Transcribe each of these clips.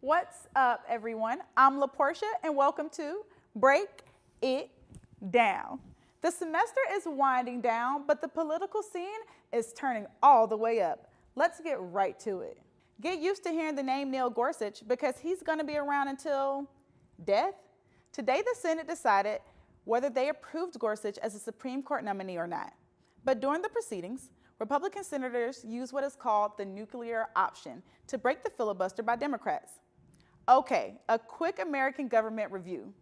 What's up, everyone? I'm LaPorsche, and welcome to Break It Down. The semester is winding down, but the political scene is turning all the way up. Let's get right to it. Get used to hearing the name Neil Gorsuch because he's going to be around until death. Today, the Senate decided whether they approved Gorsuch as a Supreme Court nominee or not. But during the proceedings, Republican senators used what is called the nuclear option to break the filibuster by Democrats. Okay, a quick American government review.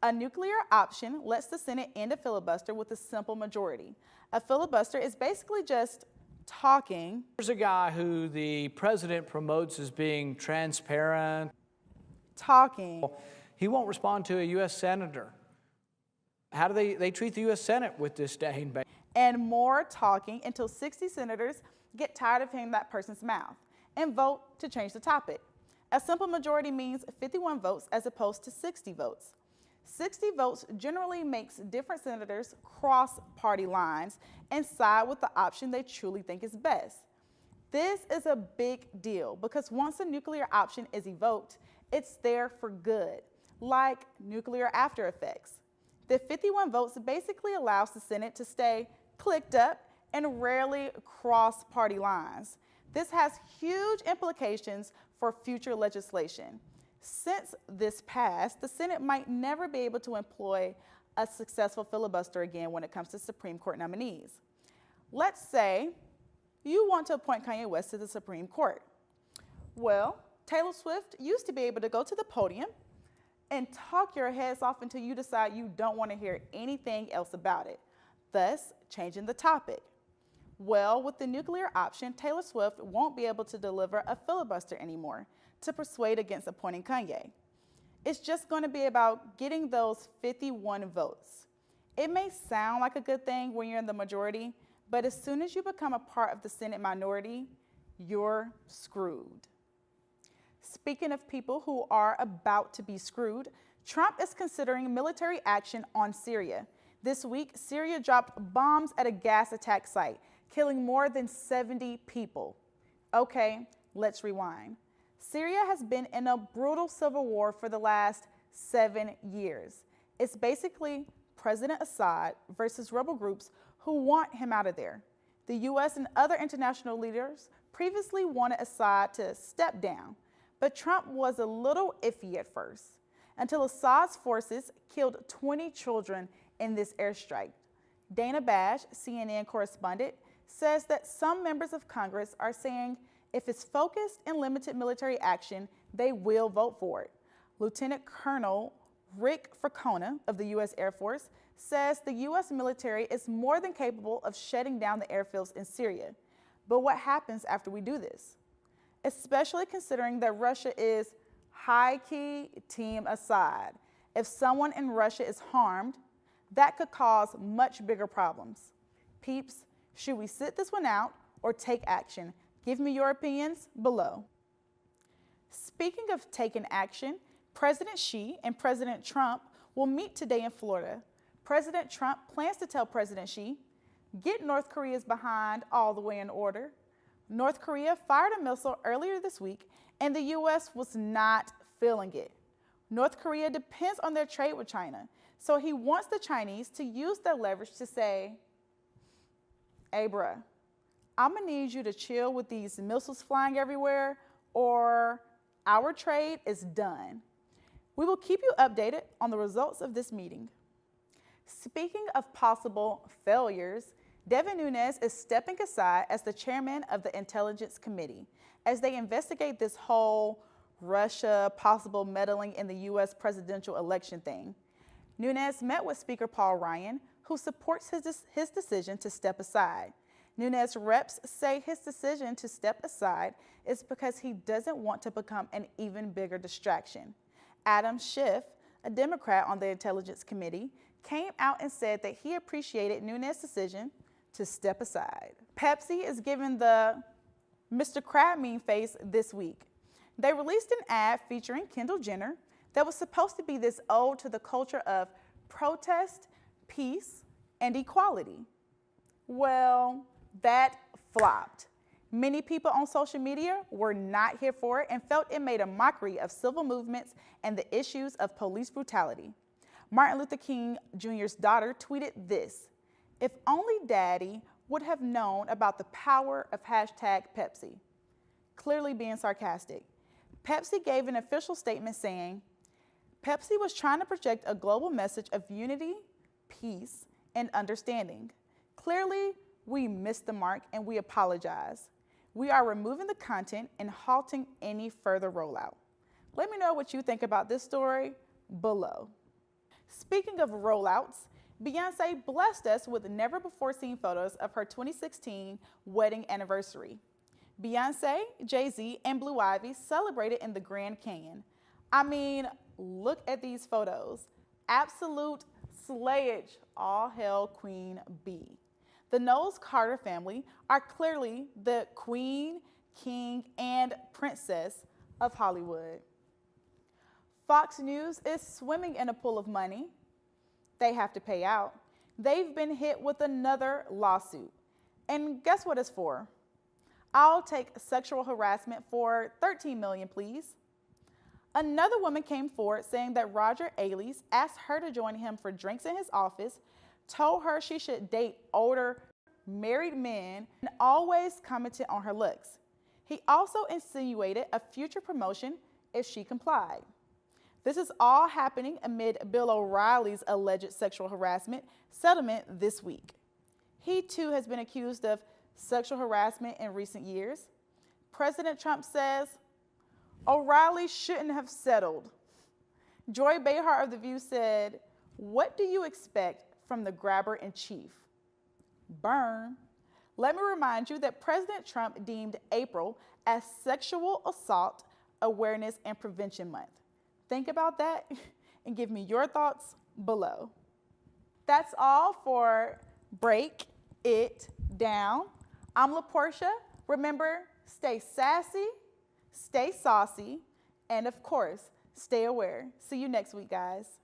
A nuclear option lets the Senate end a filibuster with a simple majority. A filibuster is basically just talking. There's a guy who the president promotes as being transparent. Talking. He won't respond to a U.S. senator. How do they treat the U.S. Senate with disdain? And more talking until 60 senators get tired of hearing that person's mouth and vote to change the topic. A simple majority means 51 votes as opposed to 60 votes. 60 votes generally makes different senators cross party lines and side with the option they truly think is best. This is a big deal because once a nuclear option is evoked, it's there for good, like nuclear after effects. The 51 votes basically allows the Senate to stay clicked up and rarely cross party lines. This has huge implications for future legislation. Since this passed, the Senate might never be able to employ a successful filibuster again when it comes to Supreme Court nominees. Let's say you want to appoint Kanye West to the Supreme Court. Well, Taylor Swift used to be able to go to the podium and talk your heads off until you decide you don't want to hear anything else about it, thus changing the topic. Well, with the nuclear option, Taylor Swift won't be able to deliver a filibuster anymore to persuade against appointing Kanye. It's just going to be about getting those 51 votes. It may sound like a good thing when you're in the majority, but as soon as you become a part of the Senate minority, you're screwed. Speaking of people who are about to be screwed, Trump is considering military action on Syria. This week, Syria dropped bombs at a gas attack site, killing more than 70 people. Okay, let's rewind. Syria has been in a brutal civil war for the last 7 years. It's basically President Assad versus rebel groups who want him out of there. The U.S. and other international leaders previously wanted Assad to step down, but Trump was a little iffy at first, until Assad's forces killed 20 children in this airstrike. Dana Bash, CNN correspondent, says that some members of Congress are saying if it's focused and limited military action, they will vote for it. Lieutenant Colonel Rick Fracona of the U.S. Air Force says the U.S. military is more than capable of shutting down the airfields in Syria. But what happens after we do this? Especially considering that Russia is high-key Team Assad. If someone in Russia is harmed, that could cause much bigger problems. Peeps, should we sit this one out or take action? Give me your opinions below. Speaking of taking action, President Xi and President Trump will meet today in Florida. President Trump plans to tell President Xi, get North Korea's behind all the way in order. North Korea fired a missile earlier this week, and the U.S. was not feeling it. North Korea depends on their trade with China, so he wants the Chinese to use their leverage to say, hey, bruh, I'm gonna need you to chill with these missiles flying everywhere, or our trade is done. We will keep you updated on the results of this meeting. Speaking of possible failures, Devin Nunes is stepping aside as the chairman of the Intelligence Committee as they investigate this whole Russia possible meddling in the U.S. presidential election thing. Nunes met with Speaker Paul Ryan, who supports his decision to step aside. Nunes reps say his decision to step aside is because he doesn't want to become an even bigger distraction. Adam Schiff, a Democrat on the Intelligence Committee, came out and said that he appreciated Nunes' decision to step aside. Pepsi is giving the Mr. Crab meme face this week. They released an ad featuring Kendall Jenner that was supposed to be this ode to the culture of protest, peace, and equality. Well, that flopped. Many people on social media were not here for it and felt it made a mockery of civil movements and the issues of police brutality. Martin Luther King Jr.'s daughter tweeted this: "If only Daddy would have known about the power of #Pepsi." Clearly being sarcastic. Pepsi gave an official statement saying, "Pepsi was trying to project a global message of unity, peace, and understanding. Clearly, we missed the mark and we apologize. We are removing the content and halting any further rollout." Let me know what you think about this story below. Speaking of rollouts, Beyonce blessed us with never-before-seen photos of her 2016 wedding anniversary. Beyonce, Jay-Z, and Blue Ivy celebrated in the Grand Canyon. I mean, look at these photos. Absolute slayage. All hail Queen Bee. The Knowles-Carter family are clearly the queen, king, and princess of Hollywood. Fox News is swimming in a pool of money. They have to pay out. They've been hit with another lawsuit. And guess what it's for? I'll take sexual harassment for $13 million, please. Another woman came forward saying that Roger Ailes asked her to join him for drinks in his office, told her she should date older married men, and always commented on her looks. He also insinuated a future promotion if she complied. This is all happening amid Bill O'Reilly's alleged sexual harassment settlement this week. He too has been accused of sexual harassment in recent years. President Trump says O'Reilly shouldn't have settled. Joy Behar of The View said, "What do you expect from the grabber-in-chief? Burn." Let me remind you that President Trump deemed April as Sexual Assault Awareness and Prevention Month. Think about that and give me your thoughts below. That's all for Break It Down. I'm LaPorsche. Remember, stay sassy, stay saucy, and of course, stay aware. See you next week, guys.